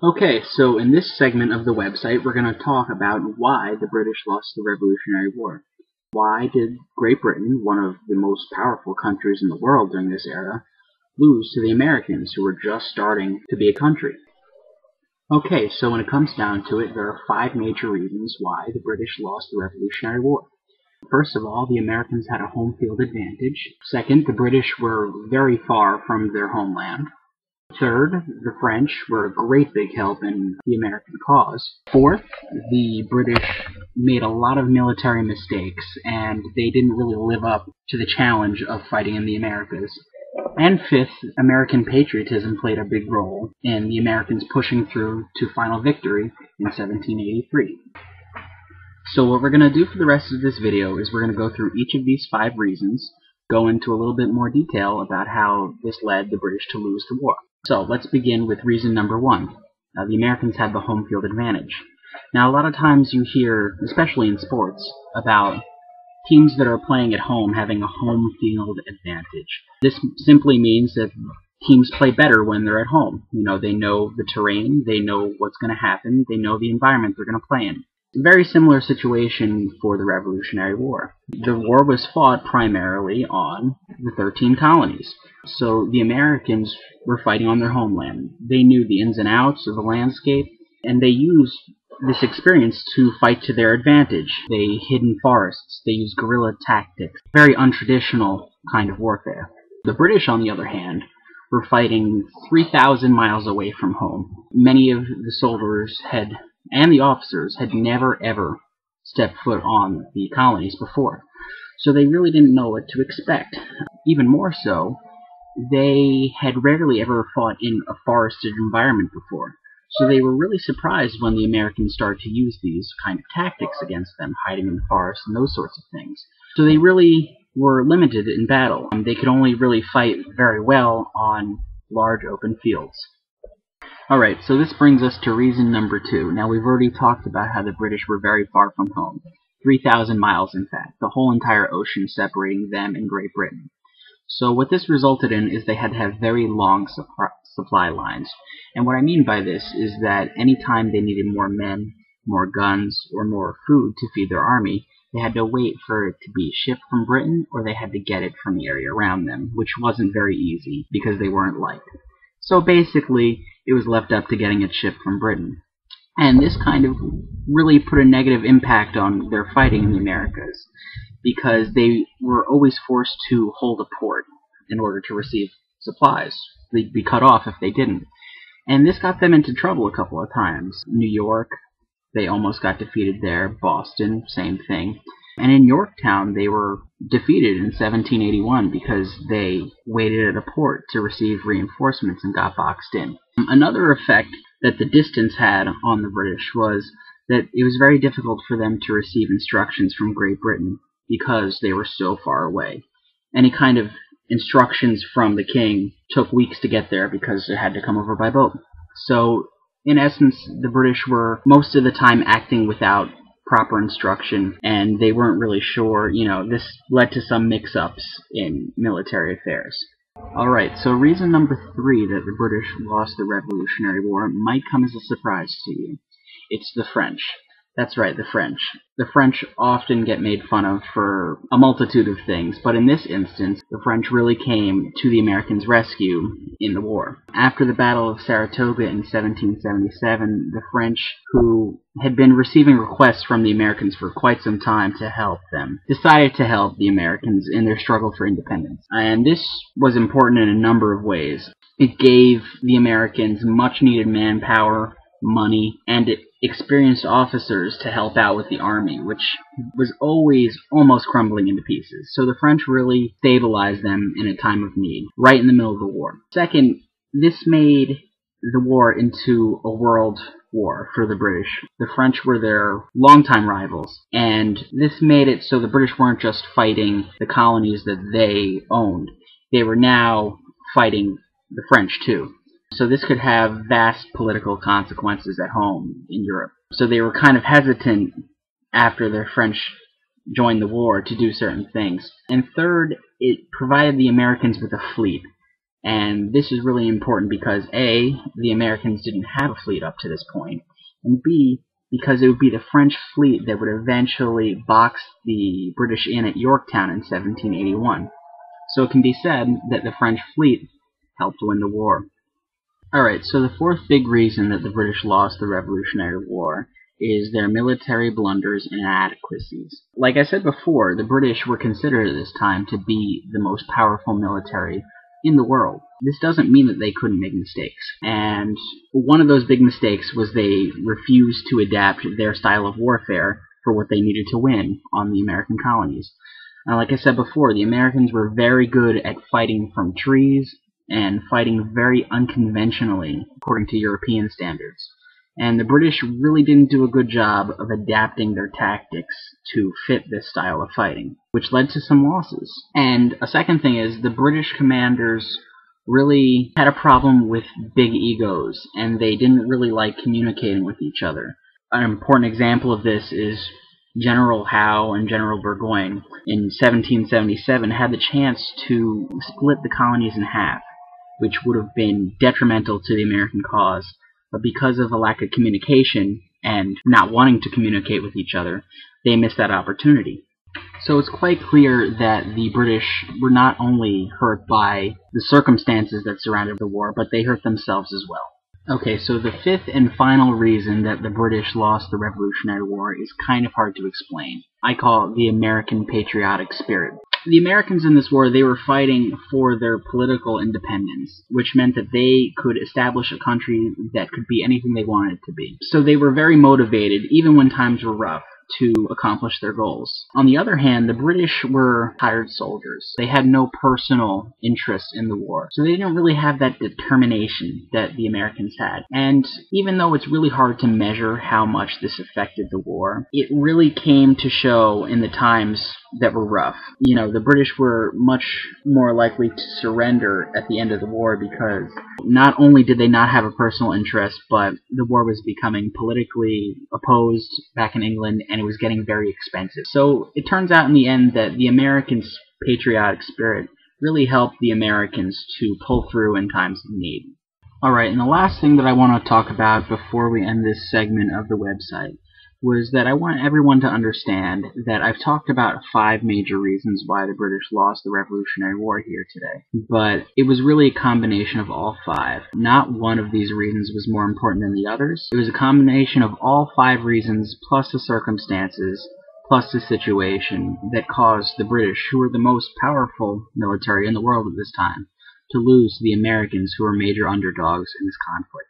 Okay, so in this segment of the website, we're going to talk about why the British lost the Revolutionary War. Why did Great Britain, one of the most powerful countries in the world during this era, lose to the Americans, who were just starting to be a country? Okay, so when it comes down to it, there are five major reasons why the British lost the Revolutionary War. First of all, the Americans had a home field advantage. Second, the British were very far from their homeland. Third, the French were a great big help in the American cause. Fourth, the British made a lot of military mistakes, and they didn't really live up to the challenge of fighting in the Americas. And fifth, American patriotism played a big role in the Americans pushing through to final victory in 1783. So what we're going to do for the rest of this video is we're going to go through each of these five reasons, go into a little bit more detail about how this led the British to lose the war. So let's begin with reason number one. The Americans had the home field advantage. Now a lot of times you hear, especially in sports, about teams that are playing at home having a home field advantage. This simply means that teams play better when they're at home. They know the terrain, they know what's going to happen, they know the environment they're going to play in. A very similar situation for the Revolutionary War. The war was fought primarily on the 13 colonies. So the Americans were fighting on their homeland. They knew the ins and outs of the landscape, and they used this experience to fight to their advantage. They hid in forests, they used guerrilla tactics, very untraditional kind of warfare. The British, on the other hand, were fighting 3,000 miles away from home. Many of the soldiers and the officers had never ever stepped foot on the colonies before, so they really didn't know what to expect. Even more so, they had rarely ever fought in a forested environment before, so they were really surprised when the Americans started to use these kind of tactics against them, hiding in the forest and those sorts of things. So they really were limited in battle. They could only really fight very well on large open fields. Alright, so this brings us to reason number two. Now, we've already talked about how the British were very far from home. 3,000 miles, in fact. The whole entire ocean separating them and Great Britain. So what this resulted in is they had to have very long supply lines. And what I mean by this is that any time they needed more men, more guns, or more food to feed their army, they had to wait for it to be shipped from Britain, or they had to get it from the area around them, which wasn't very easy because they weren't liked. So basically, it was left up to getting it shipped from Britain. And this kind of really put a negative impact on their fighting in the Americas, because they were always forced to hold a port in order to receive supplies. They'd be cut off if they didn't. And this got them into trouble a couple of times. New York, they almost got defeated there. Boston, same thing. And in Yorktown, they were defeated in 1781 because they waited at a port to receive reinforcements and got boxed in. Another effect that the distance had on the British was that it was very difficult for them to receive instructions from Great Britain because they were so far away. Any kind of instructions from the king took weeks to get there because it had to come over by boat. So, in essence, the British were most of the time acting without proper instruction, and they weren't really sure. This led to some mix-ups in military affairs. Alright, so reason number three that the British lost the Revolutionary War might come as a surprise to you. It's the French. That's right, the French. The French often get made fun of for a multitude of things, but in this instance, the French really came to the Americans' rescue in the war. After the Battle of Saratoga in 1777, the French, who had been receiving requests from the Americans for quite some time to help them, decided to help the Americans in their struggle for independence. And this was important in a number of ways. It gave the Americans much-needed manpower, money, and experienced officers to help out with the army, which was always almost crumbling into pieces. So the French really stabilized them in a time of need, right in the middle of the war. Second, this made the war into a world war for the British. The French were their longtime rivals, and this made it so the British weren't just fighting the colonies that they owned. They were now fighting the French too. So this could have vast political consequences at home in Europe. So they were kind of hesitant after the French joined the war to do certain things. And third, it provided the Americans with a fleet. And this is really important because A, the Americans didn't have a fleet up to this point, and B, because it would be the French fleet that would eventually box the British in at Yorktown in 1781. So it can be said that the French fleet helped win the war. Alright, so the fourth big reason that the British lost the Revolutionary War is their military blunders and inadequacies. Like I said before, the British were considered at this time to be the most powerful military in the world. This doesn't mean that they couldn't make mistakes. And one of those big mistakes was they refused to adapt their style of warfare for what they needed to win on the American colonies. Like I said before, the Americans were very good at fighting from trees and fighting very unconventionally according to European standards. And the British really didn't do a good job of adapting their tactics to fit this style of fighting, which led to some losses. And a second thing is the British commanders really had a problem with big egos, and they didn't really like communicating with each other. An important example of this is General Howe and General Burgoyne in 1777 had the chance to split the colonies in half, which would have been detrimental to the American cause. But because of a lack of communication and not wanting to communicate with each other, they missed that opportunity. So it's quite clear that the British were not only hurt by the circumstances that surrounded the war, but they hurt themselves as well. Okay, so the fifth and final reason that the British lost the Revolutionary War is kind of hard to explain. I call it the American patriotic spirit. The Americans in this war, they were fighting for their political independence, which meant that they could establish a country that could be anything they wanted it to be. So they were very motivated, even when times were rough, to accomplish their goals. On the other hand, the British were hired soldiers. They had no personal interest in the war, so they didn't really have that determination that the Americans had. And even though it's really hard to measure how much this affected the war, it really came to show in the times that were rough. You know, the British were much more likely to surrender at the end of the war because not only did they not have a personal interest, but the war was becoming politically opposed back in England, and it was getting very expensive. So it turns out in the end that the Americans' patriotic spirit really helped the Americans to pull through in times of need. Alright, and the last thing that I want to talk about before we end this segment of the website was that I want everyone to understand that I've talked about 5 major reasons why the British lost the Revolutionary War here today. But it was really a combination of all 5. Not one of these reasons was more important than the others. It was a combination of all 5 reasons plus the circumstances plus the situation that caused the British, who were the most powerful military in the world at this time, to lose to the Americans, who were major underdogs in this conflict.